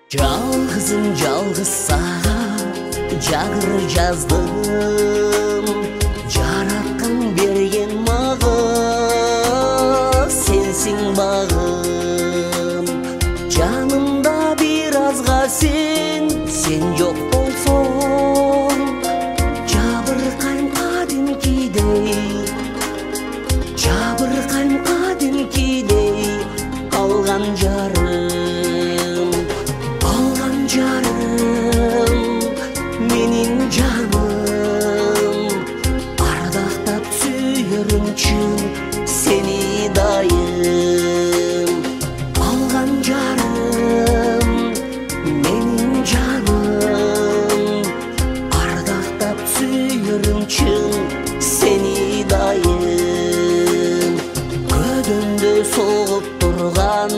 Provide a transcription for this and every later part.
Жалғызым жалғыз саған жагыр жаздым, жаратқан берген маған сенсің бағым. Жанымда биразға сен жоқ болсоң, жабырқайм қадімкидей алған жарым, менің жаным, ардақтап сүйерім чын сені дайым. Алған жарым, менің жаным, ардақтап сүйерім чын сені дайым. Көдімді соғып тұрған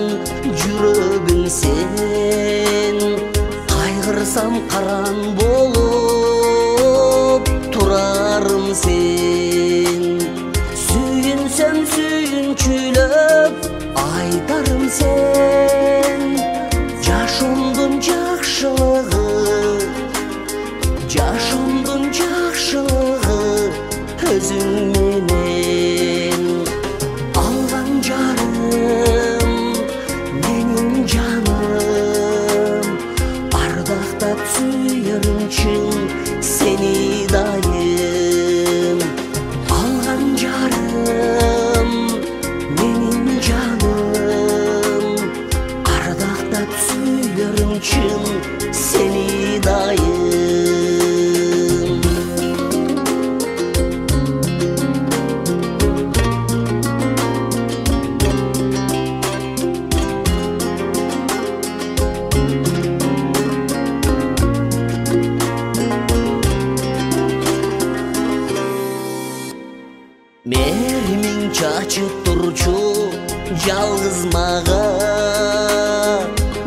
жүрегің сен, қайғырсам қаран болып тұрарым сен. Сүйінсем сүйіншілеп айтарым сен, жашомдың жақшылығы өзің менен. Алған жарым, менің жаным, ардақтап сүйерім чын сені дайым. Алған жарым, менің жаным, ардақтап сүйерім чын сені дайым. Мерімің чачып тұрчу жалғыз маға,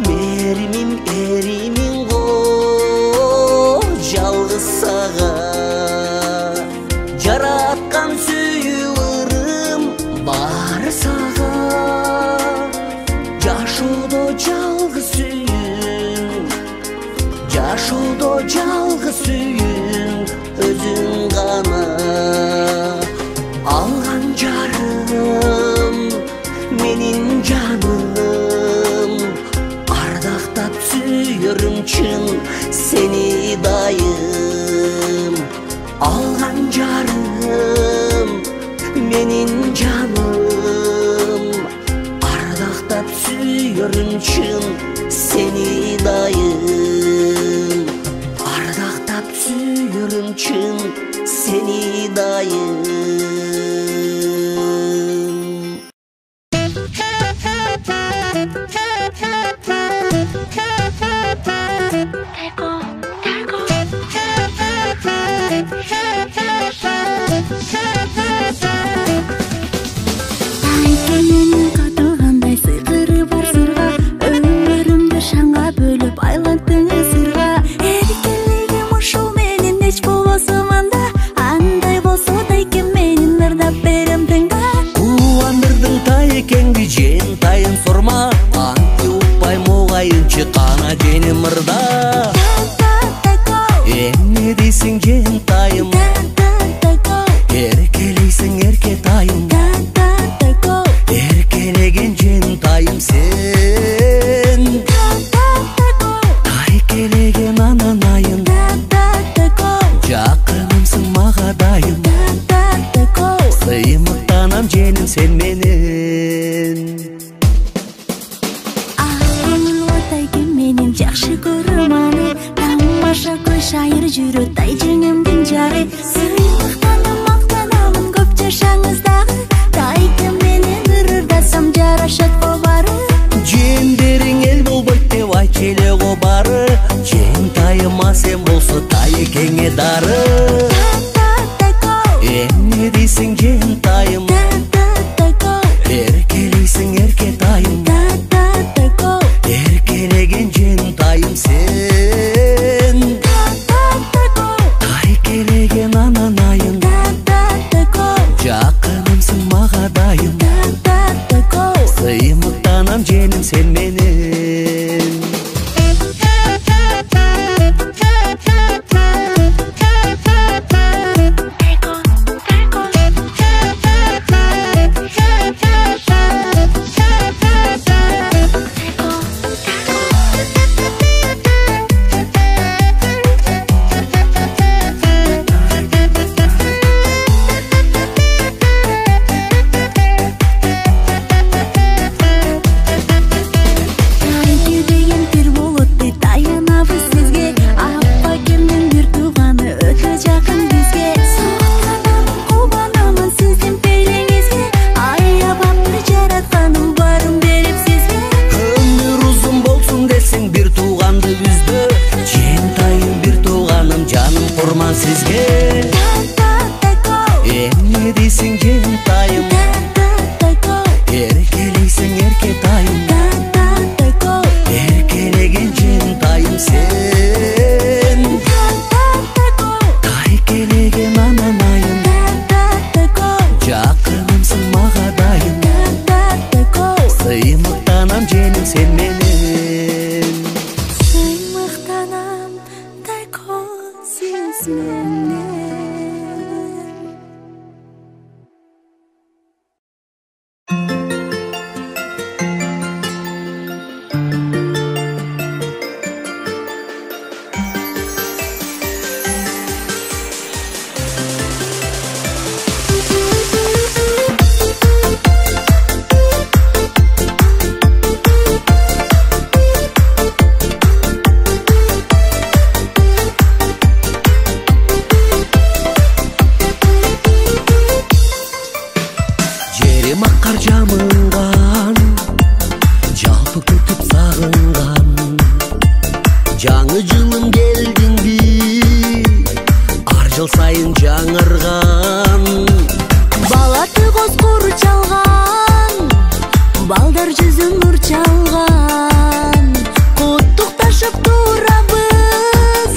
мерімім еримін ғо жалғыз саға. Жаратқан сүйілірім бар саға, жашоодо жалғыз сүйін өзің ғана. Алған жарым, менің жаным, ардақтап сүйерім чын сені дайым. Алған жарым, менің жаным, ардақтап сүйерім чын сені дайым. Ардақтап сүйерім чын сені дайым. Сурма, анты ұппай мұғайыншы қана жені мырда. Не дейсің жен тайым, еркелейсің ерке тайым, еркелеген жен тайым сен. Тай келеген ананайым, жақынымсың мағадайым, сыймықтанам женім сен менен. Жақшы көріманы, тамаша көй шайыр жүрі тай жеңімдің жары. Сыйлықтаны мақтанамын көп жашаңыздағы, тайды менен ұрырдасам жарашат болбары. Жендерің ел болбойт деп айтчеле қобары, жен тайыма сен болсы тайы кеңе дары. Не дейсің жен тайым, еркелейсің ерке тайым, еркелеген жен тайым сен. Тай келеген ананайым, жақынымсың мағадайым, сыймықтанам женім сен менен. жыл сайын жаңырган. Балаты коз кур чалган, балдар жүзүн нур чалган. Куттукташып турабыз,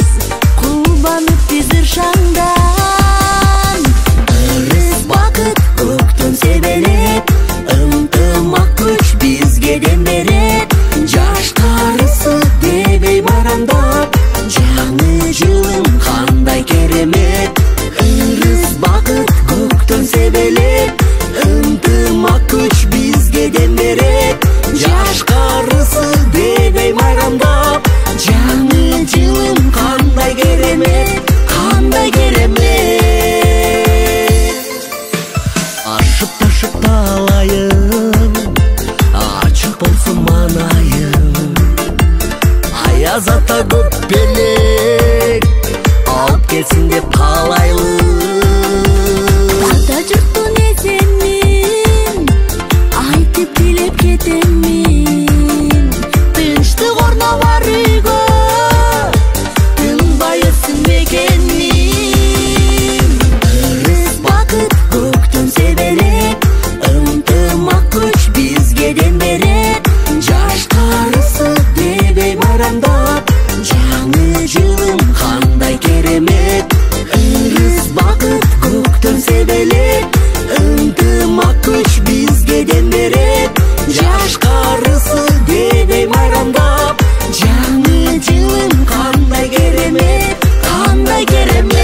кулбанып биз ыршаңдан. Ырыс бакыт көктөн себелеп, ынтымак күч бизге дем берет. Жаш карысы дебей марамдап, жаңы жылым кандай керемет. Ырыс бакыт көктөн себелеп, ынтымак күч бизге дем берет. Жаш карысы дебей майрамдап, жаңы жылым кандай керемет, кандай керемет. Ашып ташып талайым, ачык болсун манайым. Аяз ата көп белек алып келсин деп каалайлы. Ата журттун эсенин айтып билеп кетемин. Тынчтык орнолор үйгө тынбай өссүн мекеним. Ырыс бакыт көктөн себелеп, ынтымак күч бизге дем берет. Жаш карысы дебей майрамдап, жаңы жылым кандай керемет. Ырыс бакыт көктөн себелеп, ынтымак күч бизге дем берет. Жаш карысы дебей майрамдап, жаңы жылым кандай керемет, кандай керемет.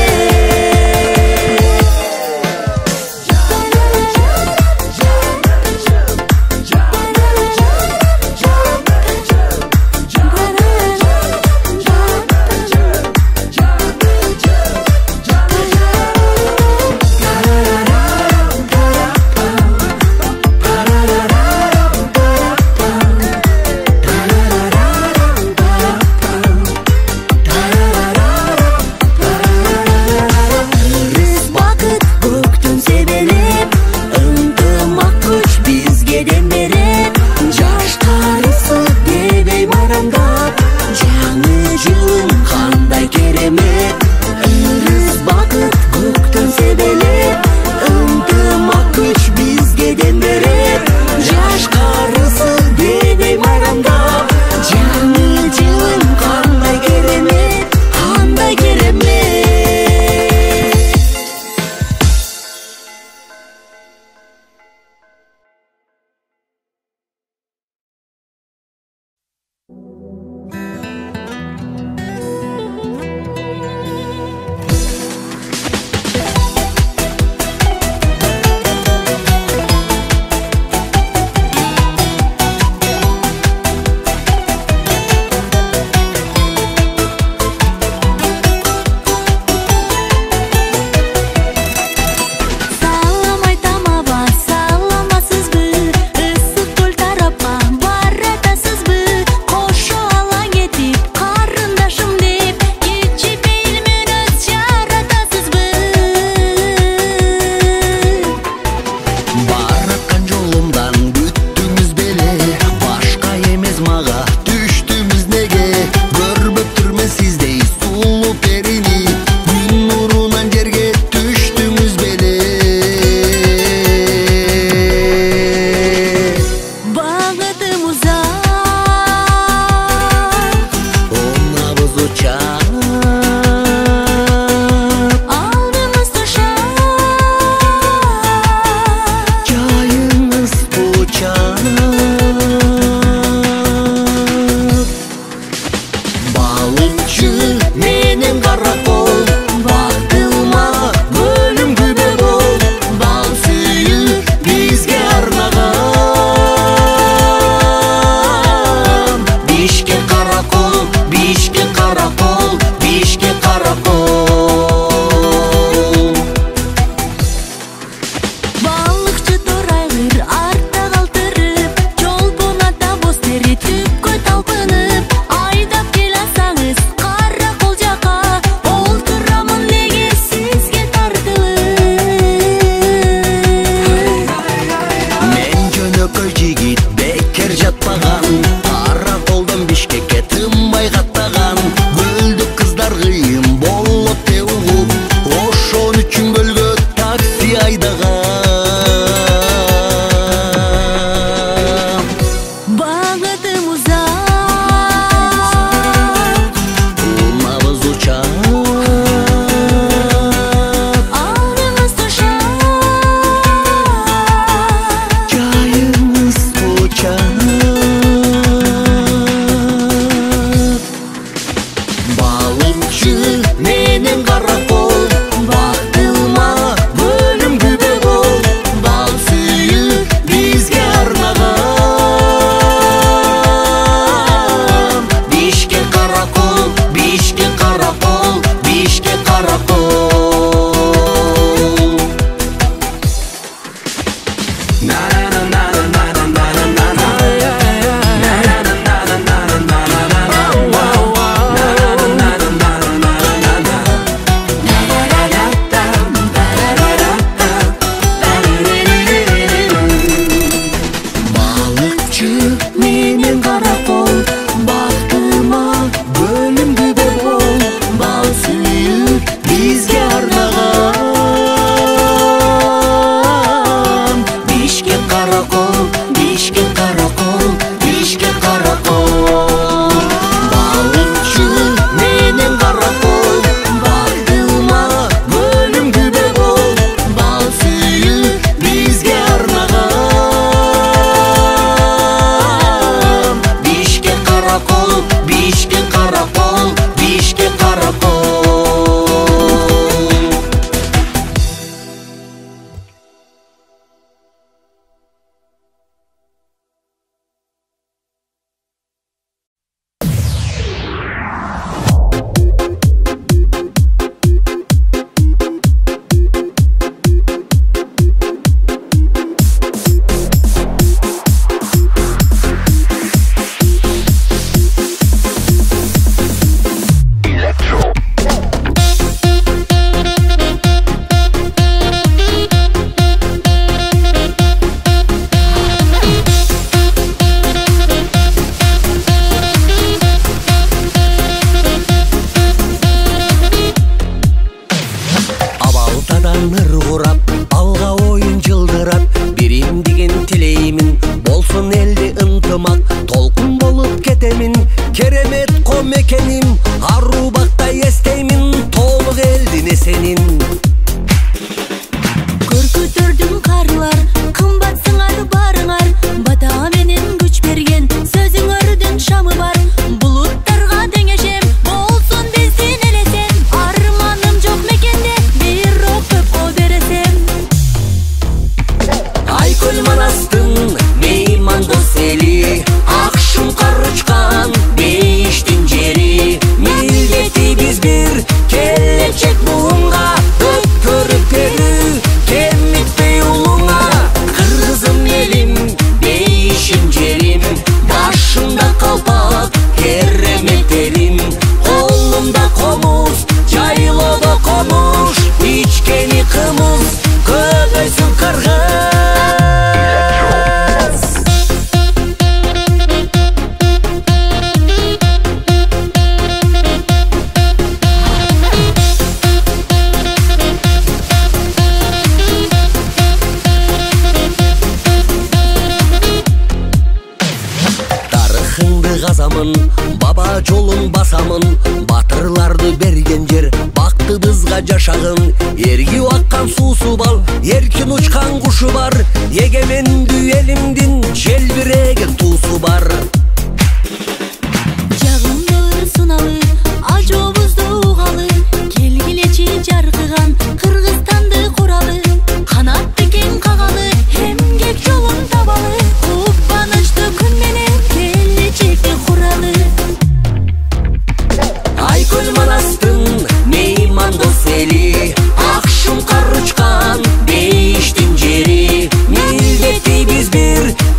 каракол, Бишкек каракол, Бишкек каракол.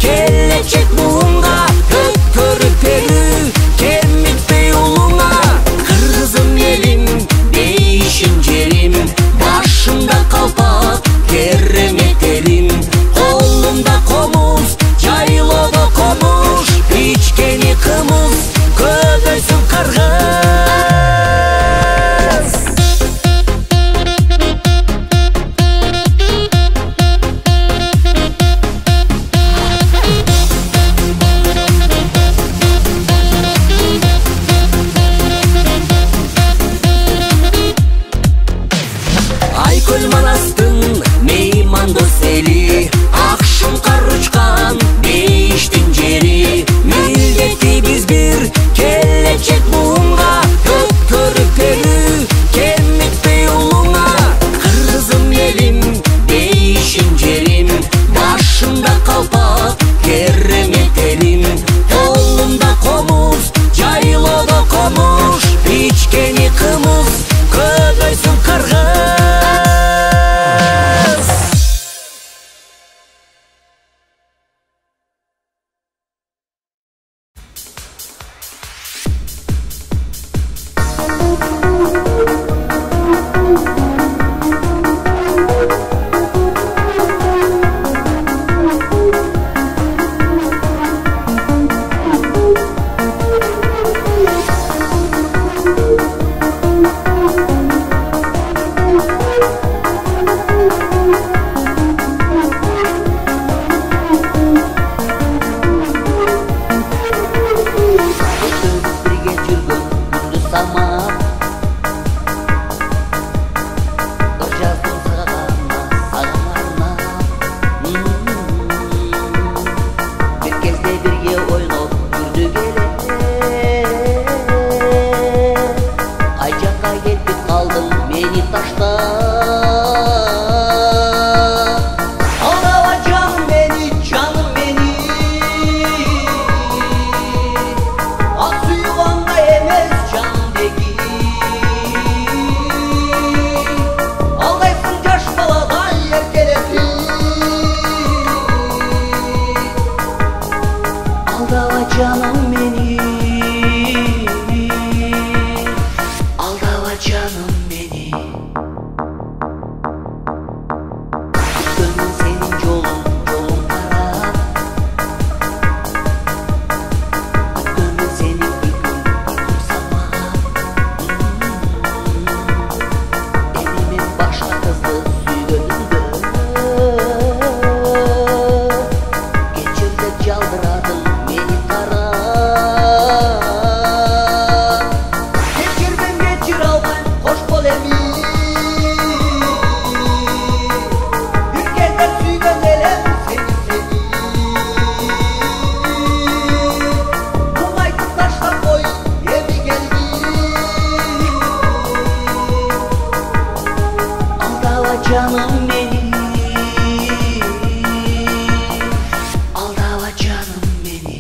Келечек буынга жаным мени, алдабы жаным мени.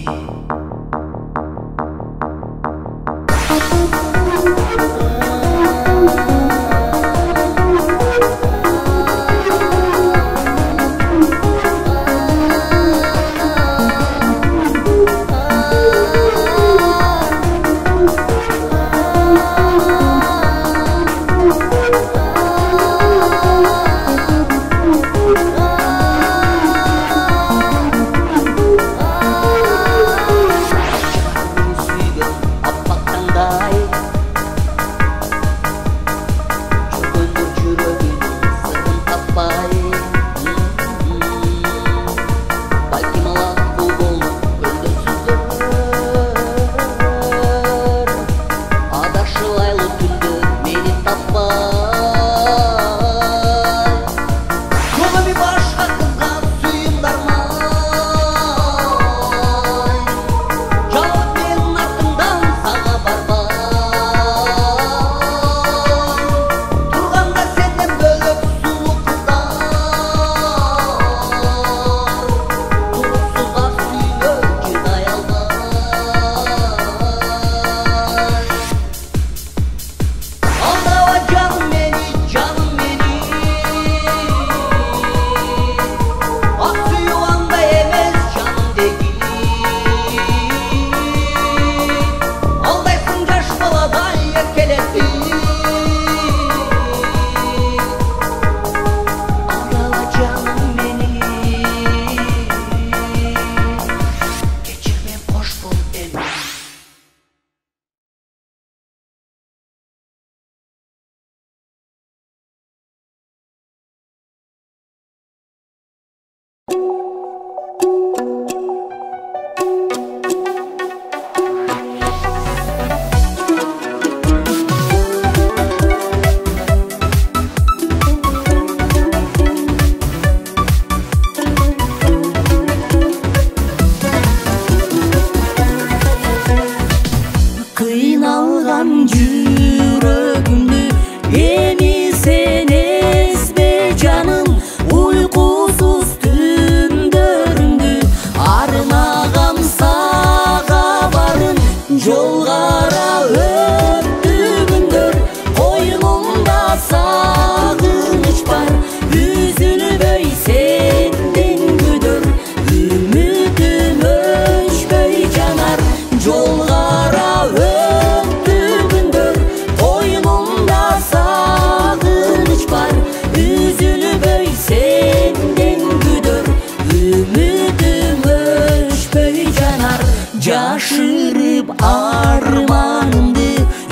Жашырып арманымды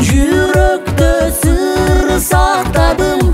жүрөктө сыр сактадым.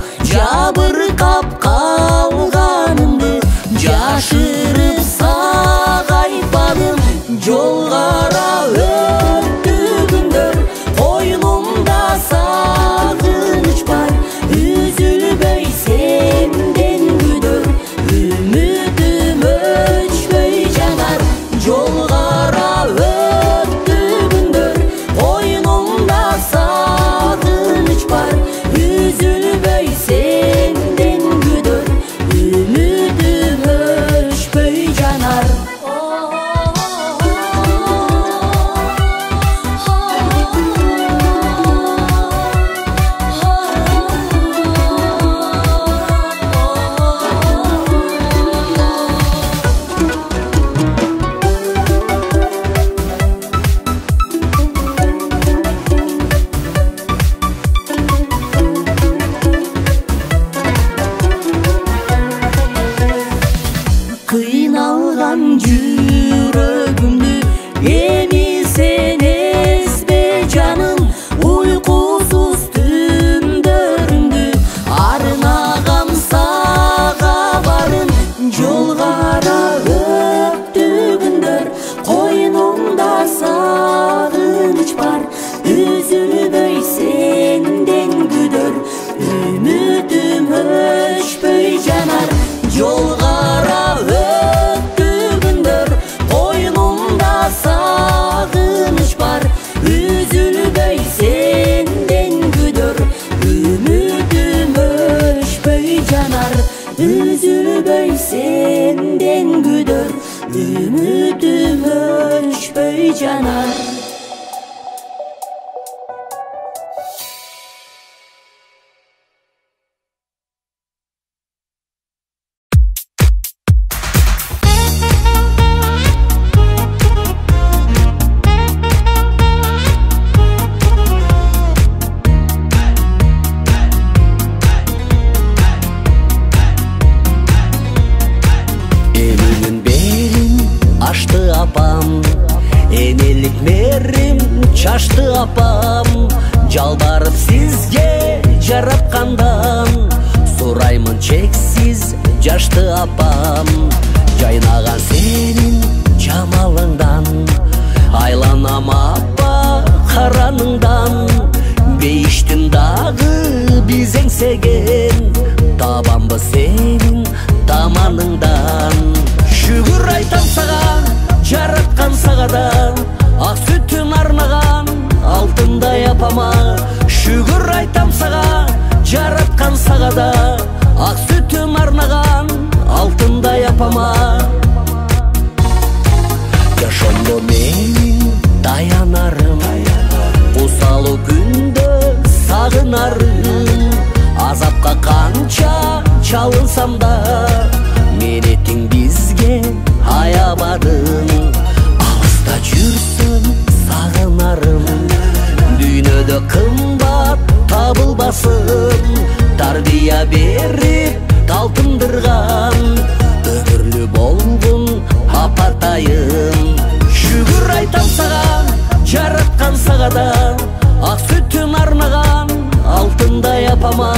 жанар. Чашты апам, жалбарып сизге жараткандан, сураймын чексиз жашты апам. Жайнаган сенин жамалыңдан, айланам апа караныңдан. Бейиштин дагы биз эңсеген, табамбы сенин таманыңдан. Шүгүр айтам сага, жараткан сагадан, ак сүтүн арнаган алтындай апама. Шүгүр айтам сага, жараткан сагада, ак сүтүн арнаган алтындай апама. Жашоомдо менин таянарым, кусалуу күндө сагынарым. Азапка канча чалынсам да, менетиң бизге аябадың. Алыста жүрсөм сагынарым, дүйнөдө кымбат табылбасын. Тарбия берип талтындырган, өмүрлүү болгун апатайым. Шүгүр айтам сага, жараткан сагада, ак сүтүн арнаган алтындай апама.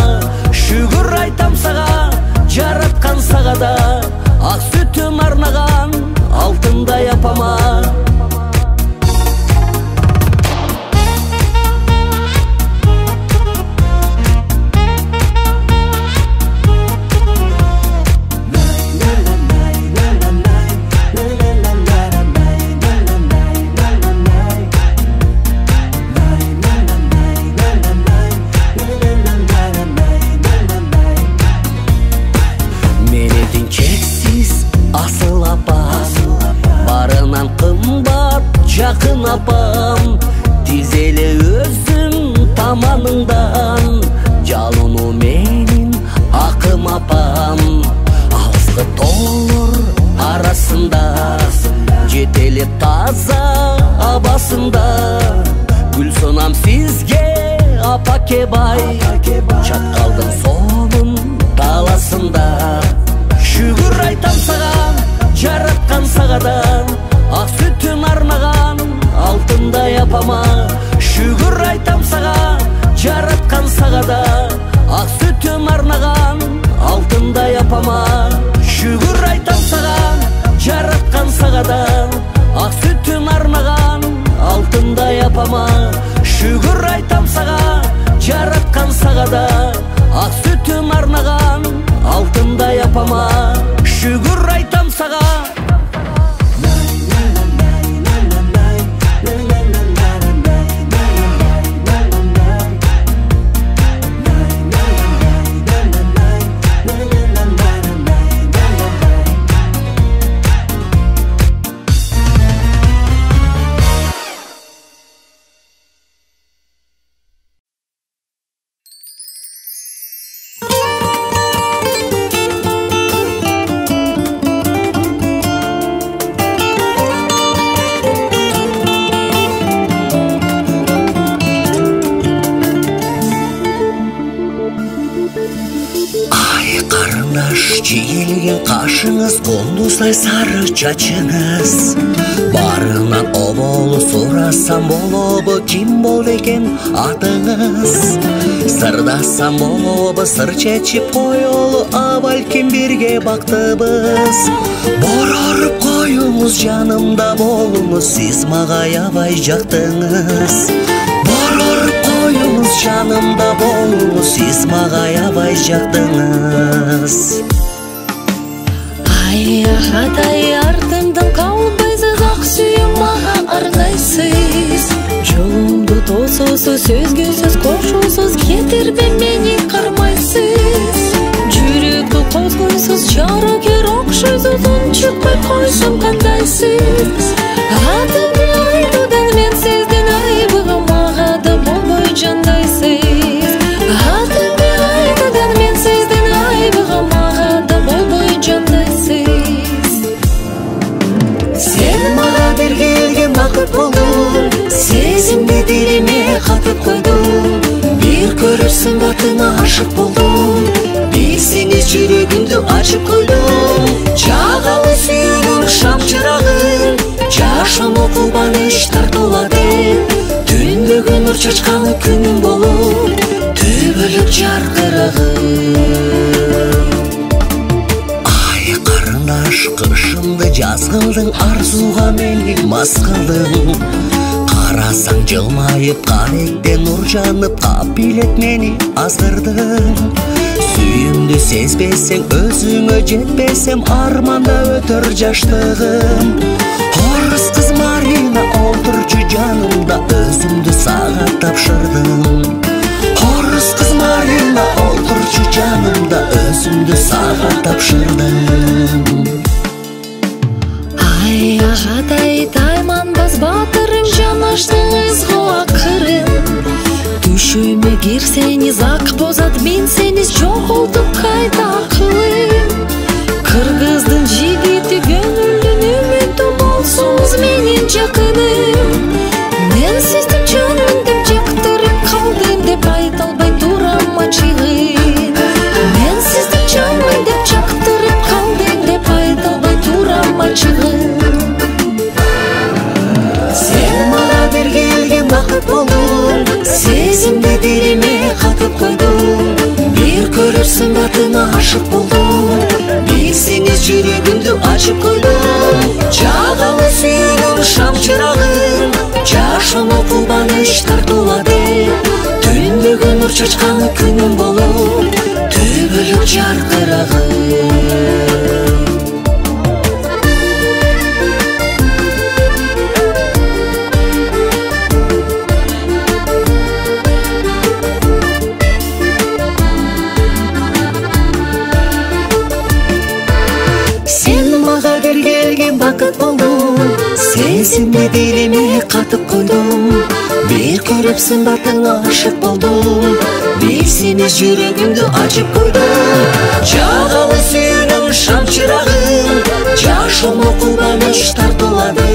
Шүгүр айтам сага, жараткан сагада, ак сүтүн арнаган алтындай апама. Жакын апам, тизеле өзүң таманыңдан. Жалынуу менин акым апам, алыскы тоолор арасында, жетеле таза абасында. Гүлсунам сизге апаке бай, чаткалдын сонун таласында. Шүгүр айтам сага, жараткан сагадан, ак сүтүн арнаган алтындай апама. Шүгүр айтам сага, жараткан сагада, ак сүтүн арнаган алтындай апама. Шүгүр айтам сага, жараткан сагада, ак сүтүн арнаган алтындай апама. Шүгүр айтам сага, жараткан сагада, ак сүтүн арнаган алтындай апама. Шүгүр айтам сага. Жиелген кашыңыз, кондусай сары чачыңыз. Барынан оболу сурасам болобу, ким болду экен атыңыз. Сырдасам болобу, сыр чечип коелу, а балким бирге бактыбыз. Бороруп коюңуз, жанымда болуңуз, сиз мага аябай жактыңыз. Бороруп коюңуз, жанымда болуңуз, сиз мага аябай жактыңыз. Хатай артымдан калбайсыз, ак сүйүм мага ардайсыз. Жолумду тососуз, сөзгүсүз кошусуз, кетирбе мени кармайсыз. Жүрөктү козгойсуз, жаракер окшойсуз, унчукпай койсом кандайсыз. Атымды айтып катып койдум. Бир көрүп батына ашык болдум. Билсеңиз жүрөгүмдү ачып койдум. Чагалы сүйүүнүн шам чырагы, жашам кубаныч тартуулады. Түндөгү нур чачканы күнүм болуп, түбөлүк жаркырагым. Ай карындаш кышымды жаз кылдың, арзуга мени мас кылдың. Карасаң жылмайып, каректе нур жанып, капилет мени аздырдың. Сүйүмдү сезбесең, өзүңө жетпесем, арманда өтөр жаштыгым. Орыс кыз Марина олтурчу жанымда, өзүмдү сага тапшырдым. Орыс кыз Марина олтурчу жанымда, өзүмдү сага тапшырдым. Ай агадай тайманбас батырым, жанаштыңыз акырын. Düşüme girseniz ak bozat, binseniz çoğulduk kayda akılım. Kırgızdın jigiti gönüllün ümitim olsunuz menin jakınım. Men sizdim canım dep jaktırıp kaldım, dep aytalbay duram açığın. Men sizdim canım dep jaktırıp kaldım, dep aytalbay duram açığın. Sen bana bir gelgen vakit buldun, сезимди дилиме катып койдум. Бир көрүп батына ашык болдум. Билсеңиз жүрөгүмдү ачып койдум. Чагалы сүйүүнүн шам чырагы, жашам кубаныч тартуулады. Түндөгү нур чачканы күнүм болуп, түбөлүк жаркырагым. Vakit buldum, сезимди дилиме катып койдум. Бир көрүп батыңа ашык болдум. Билсеңиз жүрөгүмдү ачып койдум. Чагалы сүйүүнүн шам чырагы, жашам кубаныч тартуулады.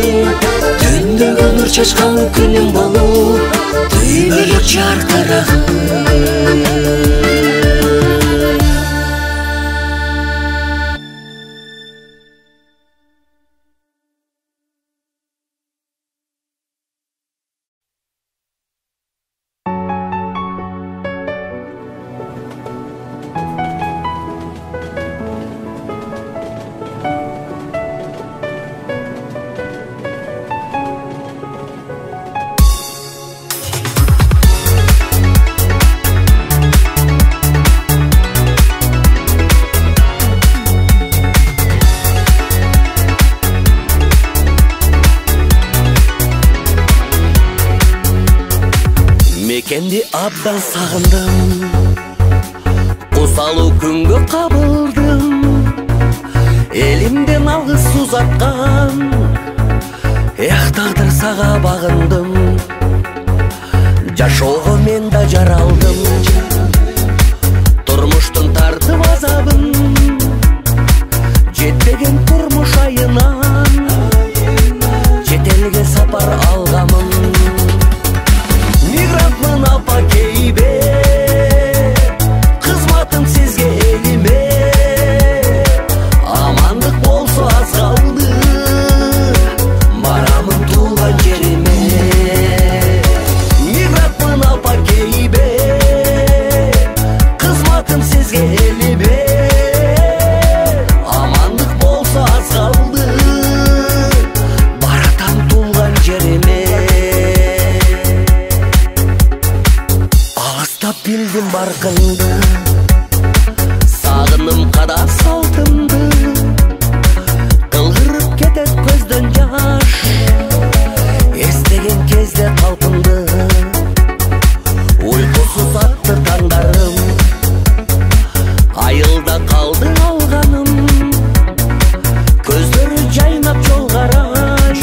Түндөгү нур чачкан күнүм болуп, түбөлүк жаркырагым. Мекенди абдан сагындым, кусалуу күнгө кабылдым. Элимден алгыс узаткан, эх тагдыр сага багындым. Жашоого мен да жаралдым, турмуштун тартып азабын. Жетпеген турмуш айынан, чет элге сапар алгамын. Мигрантмын апа кейбе, кызматым сизге элиме. Амандык болсо аз калды, барамын туулган жериме. Мигрантмын апа кейбе, кызматым сизге элиме. Амандык болсо аз калды, баратам туулган жериме. Билдим баркыңды, сагыным када салтымды. Кылгырып кетет көздөн жаш, эстеген кезде талпынды. Уйкусуз атты таңдарым, айылда калды алганым. Көздөрү жайнап жол караш,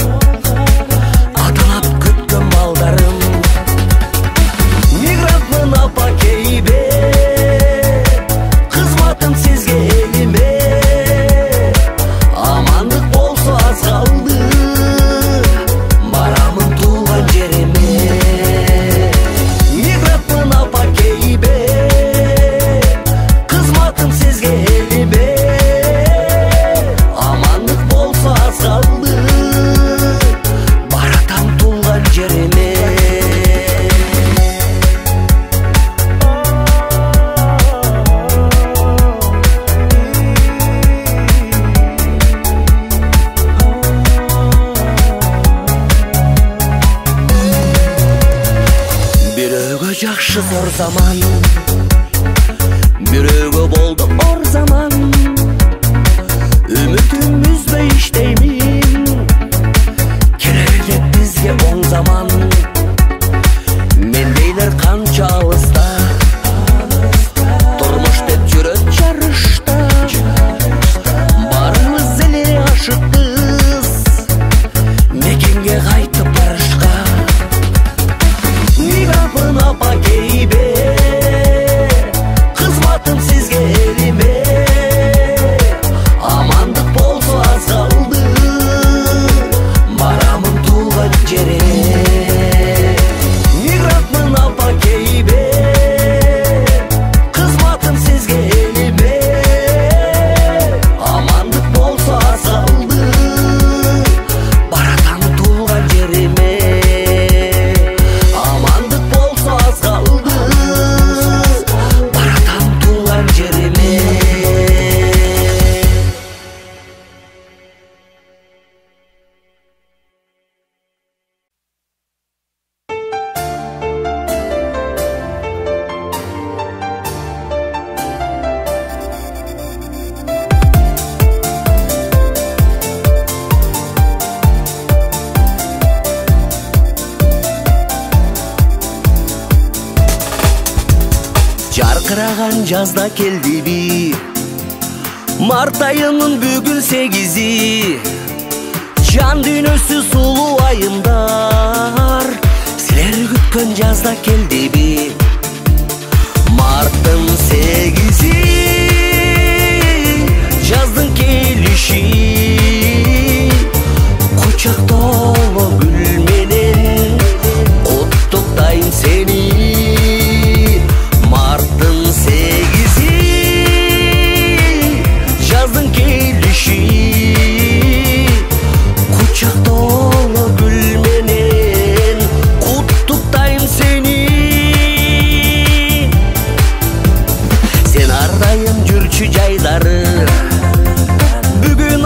аталап күткөн балдарым. Мигрантмын апа кейбе, кызматым сизге элиме. Амандык болсо аз калды, барамын туулган жериме. жакшы зор заман, бирөөгө болду ор заман. Үмүтүм үзбөй иштеймин, келер деп бизге оң заман. Мендейлер канча алыста, турмуш деп жүрөт жарышта. Барыбыз эле ашыкпыз мекенге кайтып барышка. Мигрантмын апа кейбе, кызматым сизге элиме. Амандык болсо аз калды, барамын туулган жере. Мигрантмын апа кейбе, кызматым сизге элиме. Амандык болсо аз калды, баратам туулган жериме. Амандык болсо аз калды, баратам туулган жериме. Жаркыраган жазда келдиби, март айынын бүгүн 8-и. Жан дүйнөсү сулуу айымдар, силер күткөн жазда келдиби. Марттын 8-и, жаздын келиши. Кучактоо гүл менен куттуктайм сени. Марттын 8-и, жаздын келиши. Кучактоо гүл менен куттуктайм сени. Сен ар дайым жүрчү жайлары, бүгүн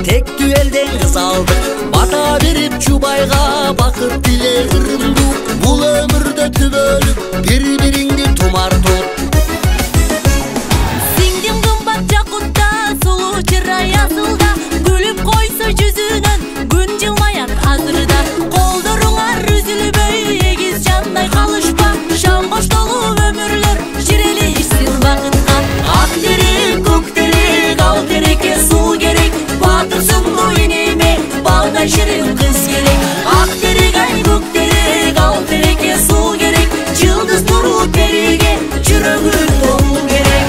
тектүү элден кыз алдык, бата берип жубайга бакыт тиле ырымдуу. Бул өмүрдө түбөлүк бири-бириңди тумартып. Сиңдим кымбат жакутта, сулуу чырай асылда, күлүп койсо жүзүнөн күн жылмаят азырда. Колдоруңар үзүлбөй эгиз жандай калышпа, шам коштолуу өмүрлөр жирели ишсин бакытка. Ак терек, көк терек, ал терекке суу керек, батырсыңдуу энеме балдай шиrin кыз керек. Ак терек, ай көк терек, ал терекке суу керек, жылдыз нуру периге жүрөгү толуу керек.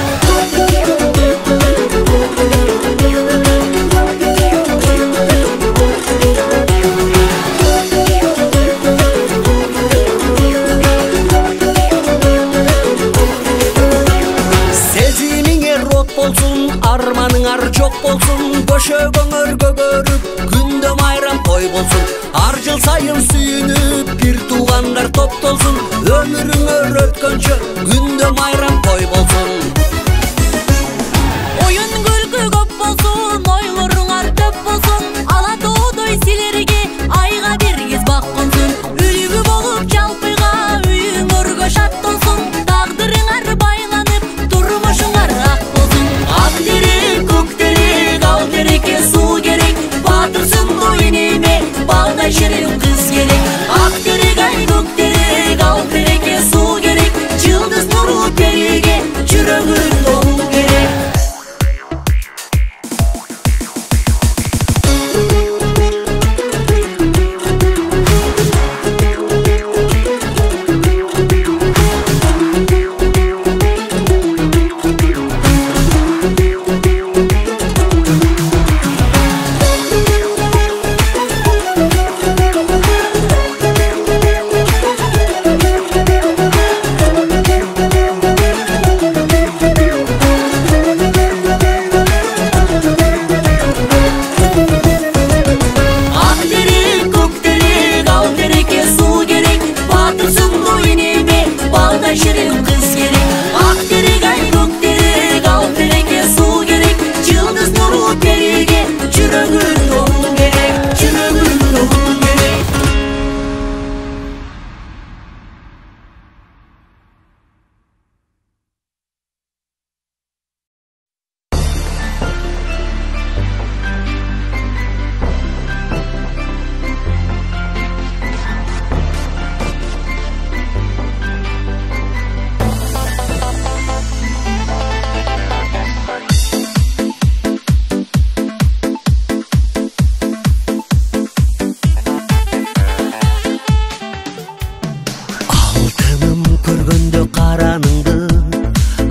Сезимиңе рот болсун, арманыңар жок болсун, бөшөгөңөр көгөрүп, күндө майрам той болсун. Ар жыл сайын сүйүнүп, бир туугандар топтолсун, өмүрүңөр өткөнчө күндө майрам той болсун. Оюн күлкү көп болсун, ойлоруңар көп болсун, ала тоодой силерге айга бир кез бак консун. Үлгү болуп жалпыйга үйүңөргө шат толсун, тагдырыңар байланып, турмушуңар ак болсун. Ак терек, көк терек, ал терекке суу керек, батырсыңдуу энеме балдай шиrin кыз керек. Ак терек, ай көк терек, ал терекке суу керек, жылдыз нуру периге жүрөгү толуу керек. Ак терек, көк терек, ал терекке суу керек, батырсыңдуу энеме балдай шиrin кыз керек. Ак терек, ай көк терек, ал терекке суу керек, жылдыз нуру периге жүрөгү толуу керек, жүрөгү толуу керек. Алтыным көргөндө караныңды,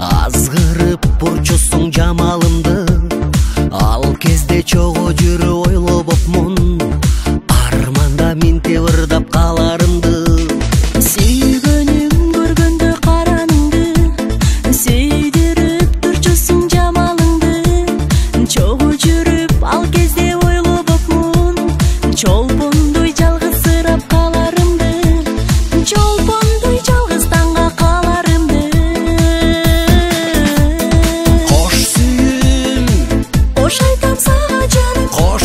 азгырып бурчусуң жамалымды. Ал кезде чогуу жүрү ойлобопмун, арманда минтеп ырдап каларымды. Сүйгөнүм көргөндө караныңды, сүйдүрүп турчусуң жамалыңды. Чогуу жүрүп ал кезде ойлобопмун, чолпондой жалгыз ырап каларымды. Чолпондой жалгыз таңга каларымды. Кош сүйүм, кош айтам сага жаным, кош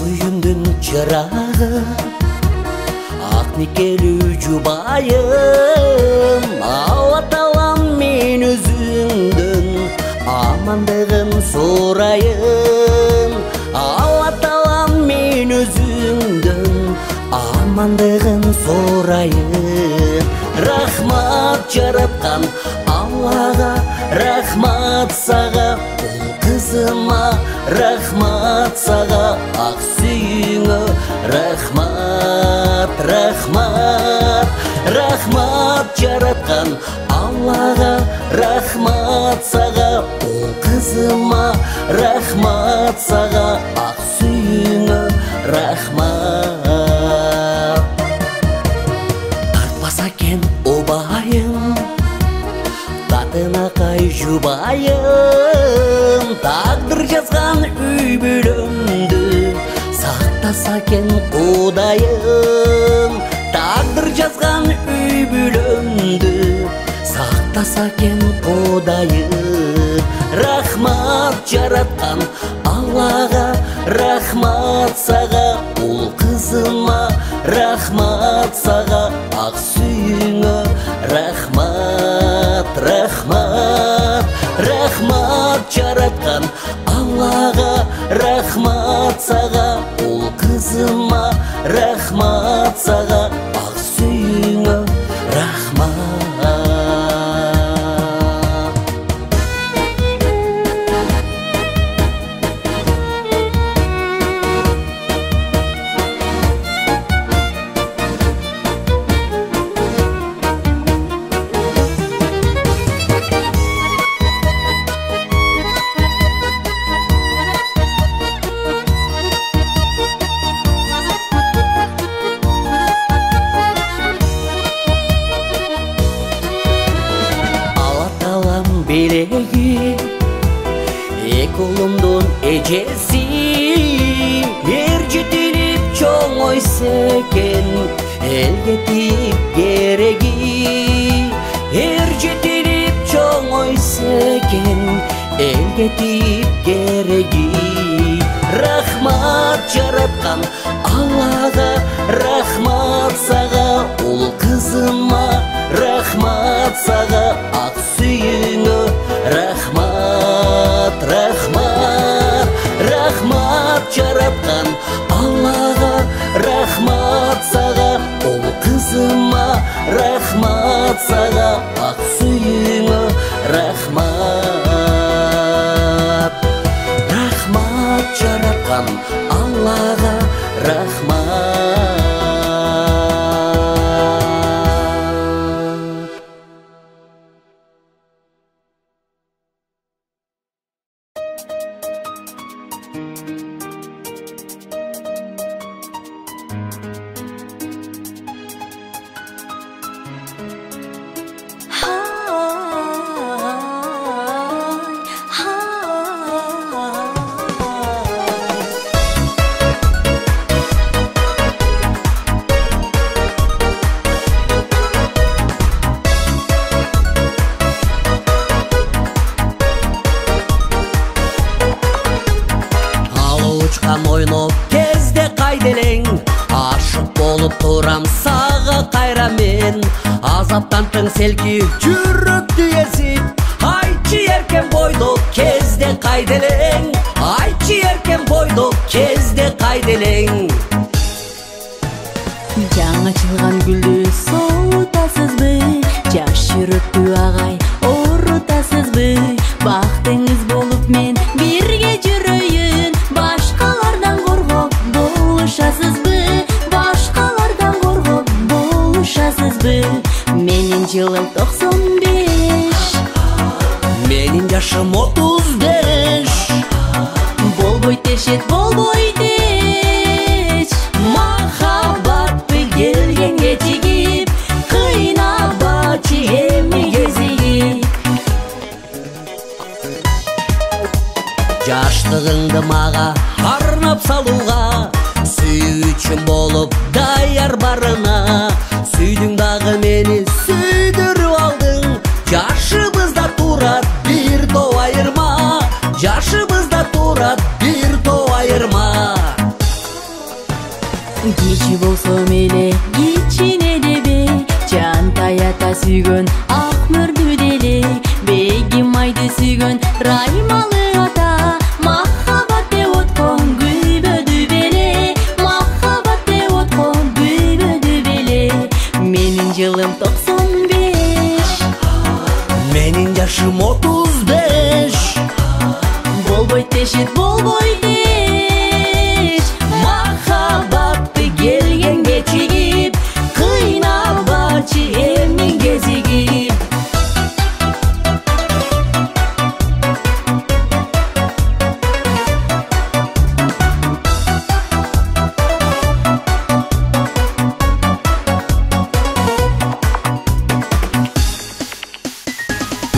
үйүмдүн чырагы, ак никелүү жубайым. Алла таалам мен өзүңдөн амандыгын сурайын. Алла таалам мен өзүңдөн амандыгын сурайын. Рахмат жараткан Аллага, рахмат сага, ул кызыма, рахмат сага, ак сүйүңө, рахмат, рахмат. Рахмат жараткан Аллага, рахмат сага, ул кызыма, рахмат сага, ак сүйүңө, рахмат. Тартпаса экен убайым, татынакай жубайым. Тагдыр жазган үй бүлөмдү сактаса экен Кудайым. Тагдыр жазган үй бүлөмдү сактаса экен Кудайым. Рахмат жараткан Аллага, рахмат сага, ул кызыма, рахмат сага, ак сүйүңө, рахмат, рахмат. Рахмат жараткан Аллага, рахмат сага, ул кызыма, рахмат сага, ак сүйүңө, рахмат. Белеги эки улумдун эжеси, эр жетилип чоңойсо экен элге тип кереги. Эр жетилип чоңойсо экен элге тип кереги. Рахмат жараткан Аллага, рахмат сага, ул кызыма, рахмат сага, ак сүйүңө, рахмат, рахмат. Рахмат жараткан Аллага, рахмат сага, ул кызыма, рахмат сага, ак сүйүңө, рахмат. Рахмат жараткан Аллага, рахмат. Ойноп кезде кайделең, ашык болуп турам сага кайра мен. Азаптан тың селкип жүрөктү эзип, айтчы эркен бойдо кезде кайделең, айтчы эркен бойдо кезде кайделең. Жаңа чылган гүлдү соотасызбы, жаш жүрөктү агай оорутасызбы? Бактыңыз болуп мен бирге жүрөйүн, башкалардан коргоп болушасызбы? Башкалардан коргоп болушасызбы? Менин жылым 95, менин жашым 35. болбойт дешет, болбойт эч. Махаббатты келгенге тигип, кыйнабачы эми кезигип. Жаштыгыңды мага арнап салууга, сүйүүчүм болуп даяр барына. Сүйдүң дагы мени сүйдүрүп алдың, жашыбызда турат бир топ айырма, жашыбызда турат бир топ айырма. Кичи болсо мейле кичине дебе, жан таята сүйгөн ак мөрдү деле, бегим айды сүйгөн раймалы ата, махаббат деп откон күйбөдү беле, махаббат деп откон күйбөдү беле. Менин жылым 95, менин жашым 35. болбойт дешет болбойт эч, махаббатты келген кечигип, кыйнабачы эмин кезигип.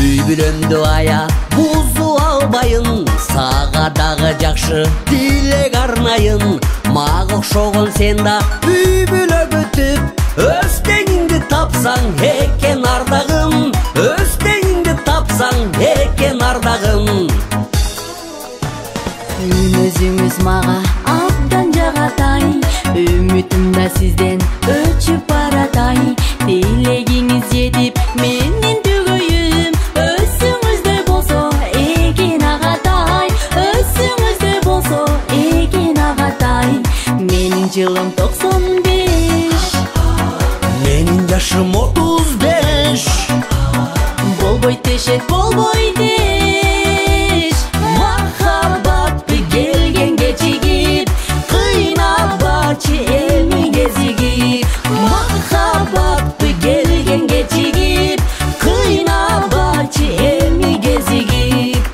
Үй бүлөмдү ая бузу албайын, сага дагы жакшы тилек арнайын. Мага окшогон сен да үй бүлө бүтүп, өз теңиңди тапсаң экен ардагым, өз теңиңди тапсаң экен ардагым. Өзүңүз мага абдан жагатай, үмүтүм да сизден өчүп баратай. Тилегиңиз жетип менин түгөйүм, өзүңүздөй болсо экен агатай, өзүңүздөй болсо экен агатай. Менин жылым 95, Менин жашым 35. болбойт дешет болбойт эч, махаббатты келген кечигип, кыйнабачы эми кезигип. Махаббатты келген кечигип, кыйнабачы эми кезигип.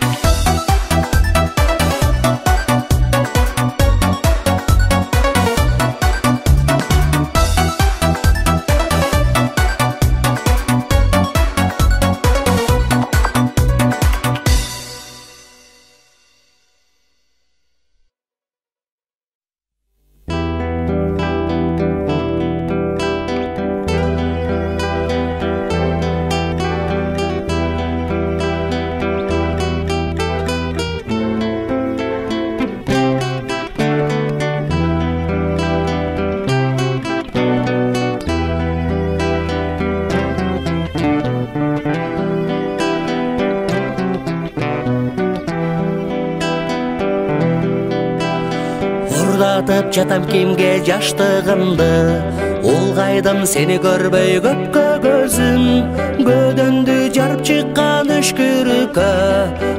Urdатып жатам кимге жаштыгымды, улгайдым сени көрбөй көпкө көзүм. Көдөндү жарып чыккан үшкүрүккө,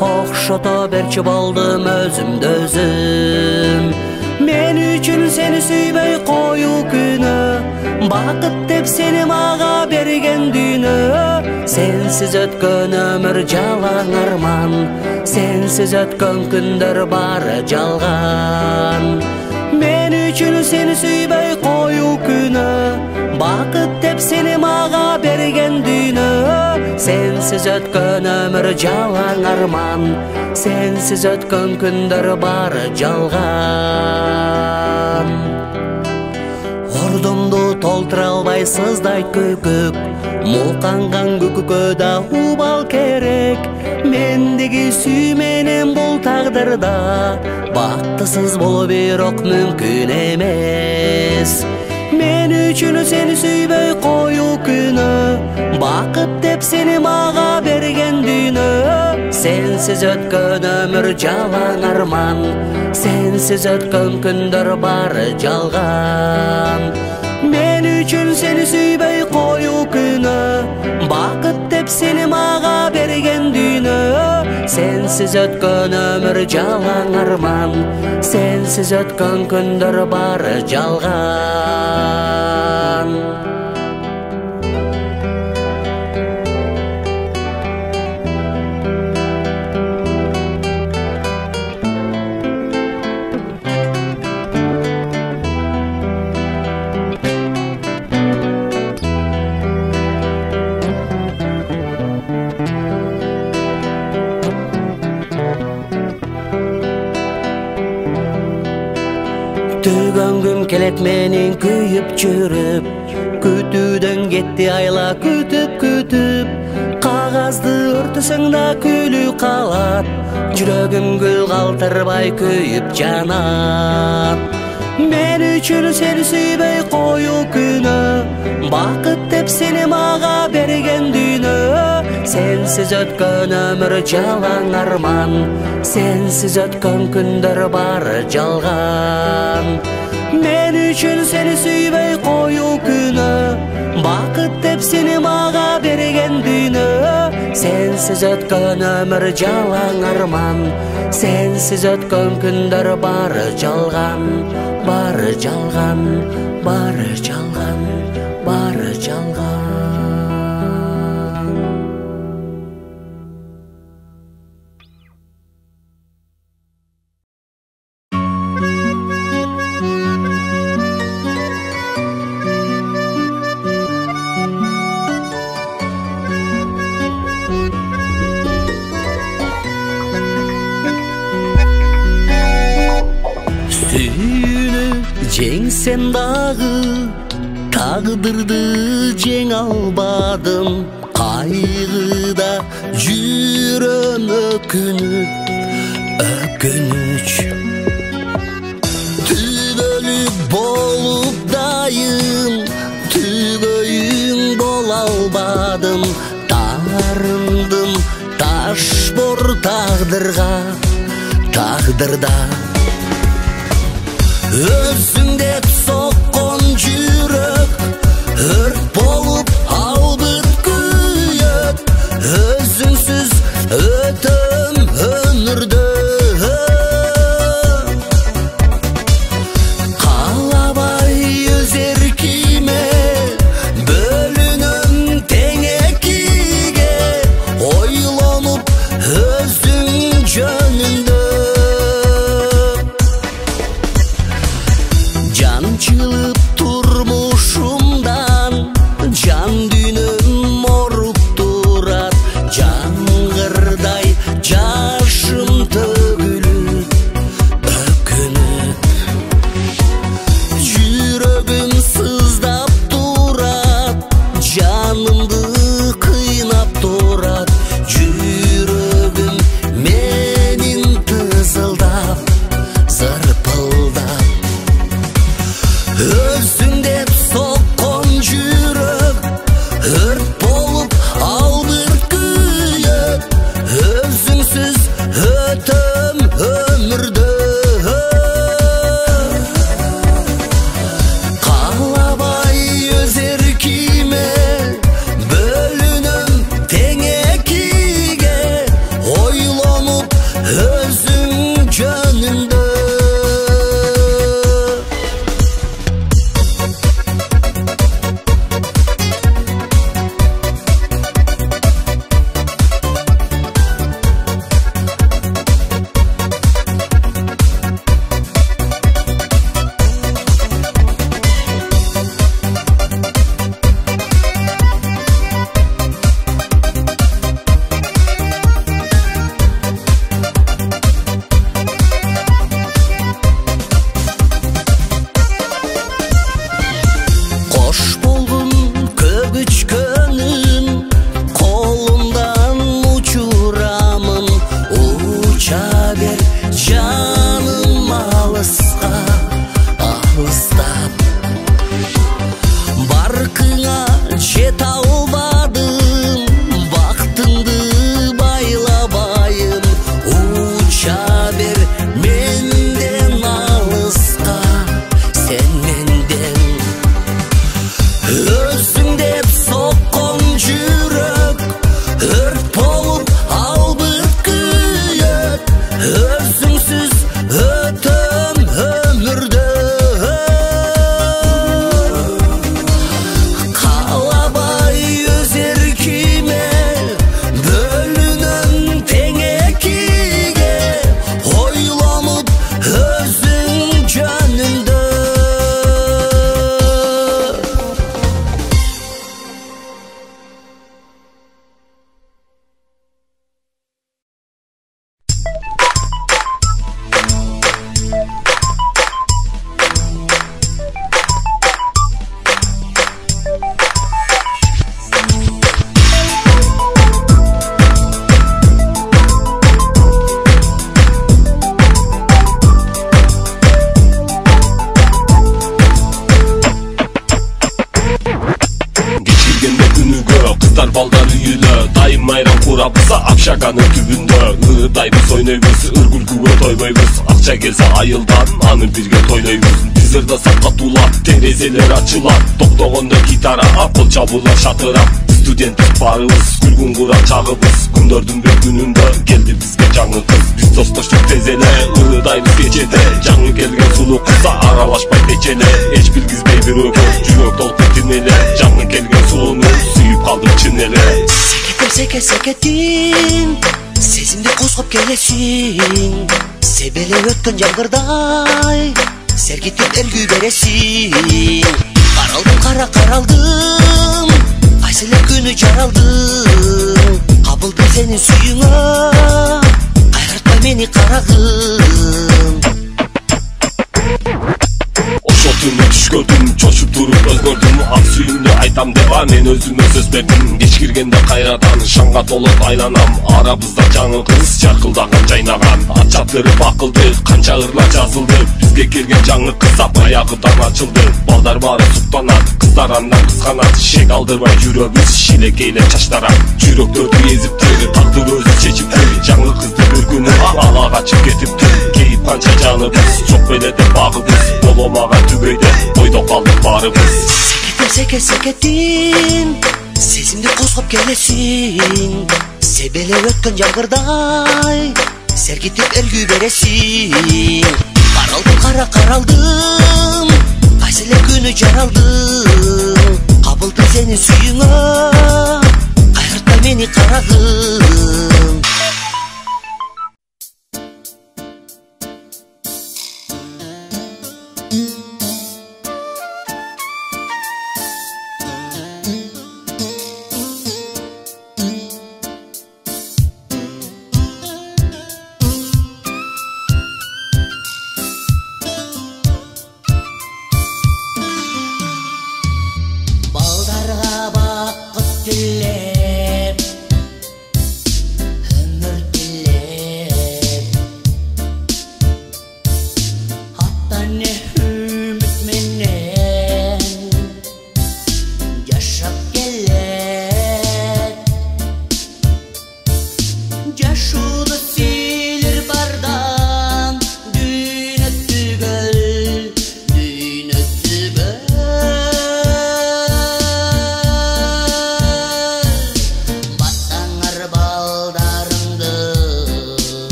окшото берчи болдум өзүмдү өзүм. Мен үчүн сени сүйбөй коюу күнөө, бакыт деп сени мага берген дүйнө. Сенсиз өткөн өмүр жалаң арман, сенсиз өткөн күндөр баары жалган. Мен үчүн сени сүйбөй коюу күнөө, бакыт деп сени мага берген дүйнө. Сенсиз өткөн өмүр жалаң арман, сенсиз өткөн күндөр баары жалган. Ордумду толтура албай сыздайт көкөк, мулканган көкөккө да убал керек. Мендеги сүй менен бул тагдырда бактысыз болуу бирок мүмкүн эмес. Мен үчүн сени сүйбөй коюу күнөө, бакыт деп сени мага берген дүйнө. Сенсиз өткөн өмүр жалаң арман, сенсиз өткөн күндөр баары жалган. Мен үчүн сени сүйбөй коюу күнөө, бакыт деп сени мага берген дүйнө. Сенсиз өткөн өмүр жалаң арман, сенсиз өткөн күндөр баары жалган. Төгөнгүм келет менин күйүп жүрүп, күтүүдөн кетти айла күтүп күтүп. Кагазды өртөсөң да күлүү калат, жүрөгүм гүл калтырбай күйүп жанат. Мен үчүн сени сүйбөй коюу күнөө, бакыт деп сени мага берген дүйнө. Сенсиз өткөн өмүр жалаң арман, сенсиз өткөн күндөр бары жалган. Мен үчүн сени сүйбөй коюу күнөө, бакыт деп сени мага берген дүйнө. Сенсиз өткөн өмүр жалаң арман, сенсиз өткөн күндөр бары жалган, бары жалган, бары жалган, бары жалган. Жеңсем дагы тагдырды жеңе албадым, кайгыда жүрөм өкүнүч. Түбөлүк болуп дайым, түгөйүң бола албадым. Тарындым ташбор тагдырда. Өзүң деп соккон жүрөк, өрт болуп албыт күйөт. Өзүңсүз өтөм өмүрдө, каалабай өз эркиме бөлүнөм тең экиге. Ойлонуп өзүң жөнүндө чылып турмушумдан, жан дүйнөм оруп турат. Жаңгырдай жашым төгүлүп өкүнүп, жүрөгүм сыздап турат, жанымды кыйнап турат. Жүрөгүм менин тызылдап, зырпылдап. Өзүң деп соккон жүрөк, өрт болуп албыт күйөт. Өзүңсүз өтөм өмүрдө, каалабай өз эркиме бөлүнөм тең экиге. Ойлонуп өзүң жөнүндө турабыз Общаганын түбүндө ырдайбыз ойнойбуз, ыр күлкүгө тойбойбуз. Акча келсе айылдан аны бирге тойлойбуз. Бизерде сапка туулат, терезелер ачылат, токтогондо гитара, кол чабуулар шатырат. Студенттик барыбыз, күлгүн курак чагыбыз, күндөрдүн бир күнүндө келди бизге жаңы кыз. Биз достоштук тез эле, ырдайбыз кечеде, жаңы келген сулуу кызга аралашпай кечеле. Эч билгизбей бирөөгө жүрөк толкун тирнеле, жаңы келген сулууну сүйүп калдык чын эле. Секетим, сезимди козгоп келесиң, себеле өткөн жамгырдай, сергитип элгүү бересиң. Каралдым, кайсылы күнү жаралдым, кабылдым сени сүйүңө, кайгыртпай мени карагым. Ошол түнү түш көрдүм, чочуп туруп өзгөрдүм. Ак сүйүүмдү айтам деп мен өзүмө сөз бердим. Кеч киргенде кайрадан шаңга толуп айланам. Арабызда жаңы кыз жаркылдаган жайнаган. Ат чаптырып акылды, канча ырлар жазылды. Бизге келген жаңы кыз баягыдан ачылды. Балдар баары суктанат, кыздар андан кызганат. Шек алдырбай жүрөбүз, шилекейле чачтарат. Жүрөктөрдү эзиптир, тагдыр өзү чечиптир. Жаңы кызды бир күнү ала качып кетиптир. Кейип канча жаныбыз, жок беле деп багыбыз. Боломага түбөйдө, бойдо калдык баарыбыз. Секетим, сезимди козгоп келесиң, себеле өткөн жамгырдай, сергитип элгүү бересиң. Каралдым, кайсылы күнү жаралдым, кабылдым сени сүйүңө, кайгыртпай мени карагым.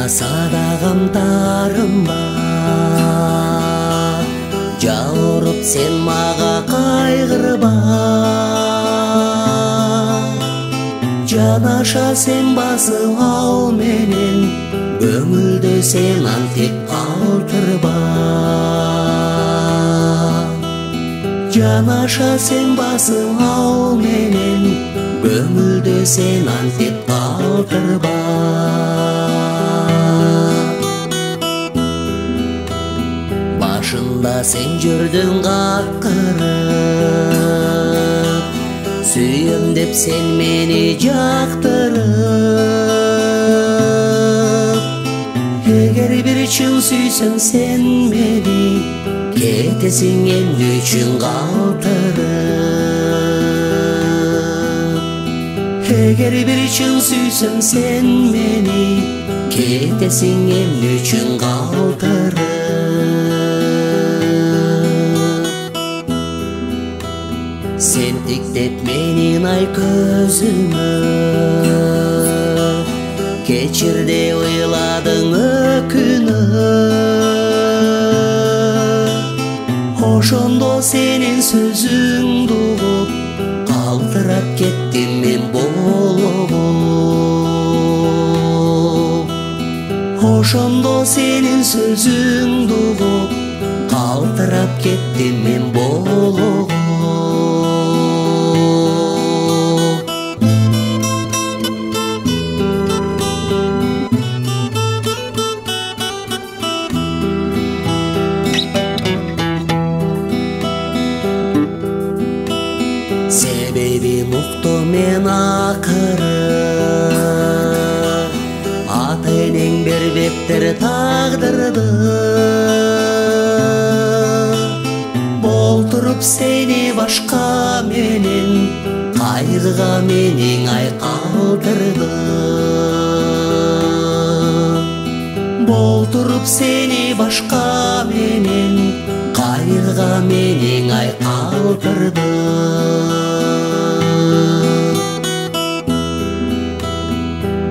болмаса да камтарым бар, жауырып сен мага кайгырба. Жанаша сен басып ал менен, көңүлдө сен антип калтырба. Жанаша сен басып ал менен, көңүлдө сен антип калтырба. Башында сен жүрдүң какырып, сүйөм деп сен мени жактырып. Эгер бир чын сүйсөң сен мени, кетесиң эмне үчүн калтырып. Эгер бир чын сүйсөң сен мени, кетесиң эмне үчүн калтырып. Сен тиктеп менин ай көзүмө, кечирде ыйладың өкүнүп. Ошондо сенин сөзүңдү угуп, калтырап кеттим мен болуп. Ошондо сенин сөзүңдү угуп, калтырап кеттим мен болуп. Себебин уктум мен акыры, ата-энең бербептир тагдырды. Болтуруп сени башка менен, кайгыга менин ай калтырды. Болтуруп сени башка менен, кайгыга менин ай калтырды.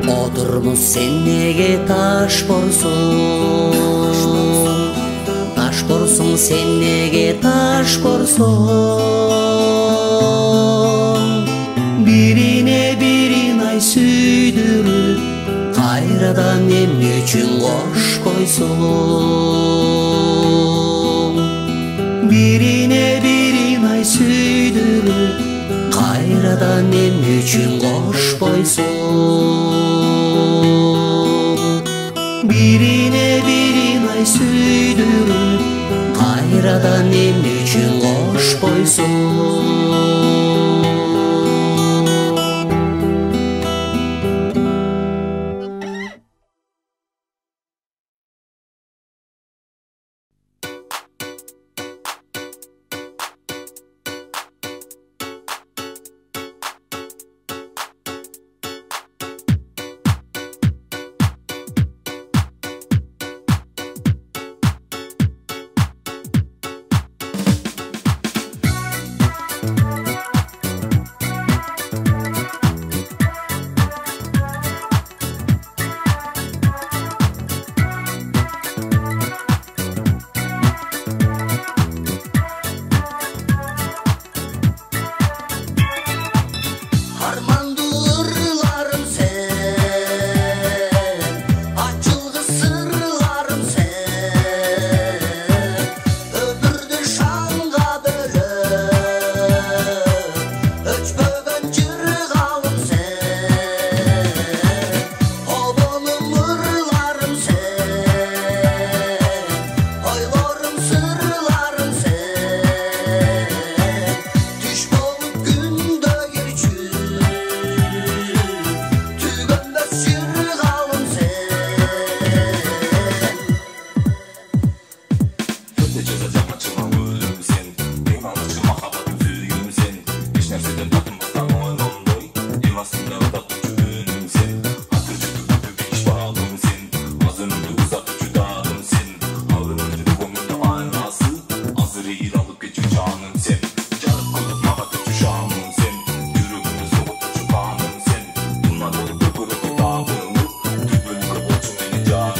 Отурмуз сен неге таш борсуң, таш борсуң сен неге таш борсуң. Бирине бирин ай сүйдүрүп, кайрадан эмне үчүн кошпойсуң. Бирине бирин ай сүйдүрүп, кайрадан эмне үчүн кошпойсуң. Бирине бирин ай сүйдүрүп, кайрадан эмне үчүн кошпойсуң. job.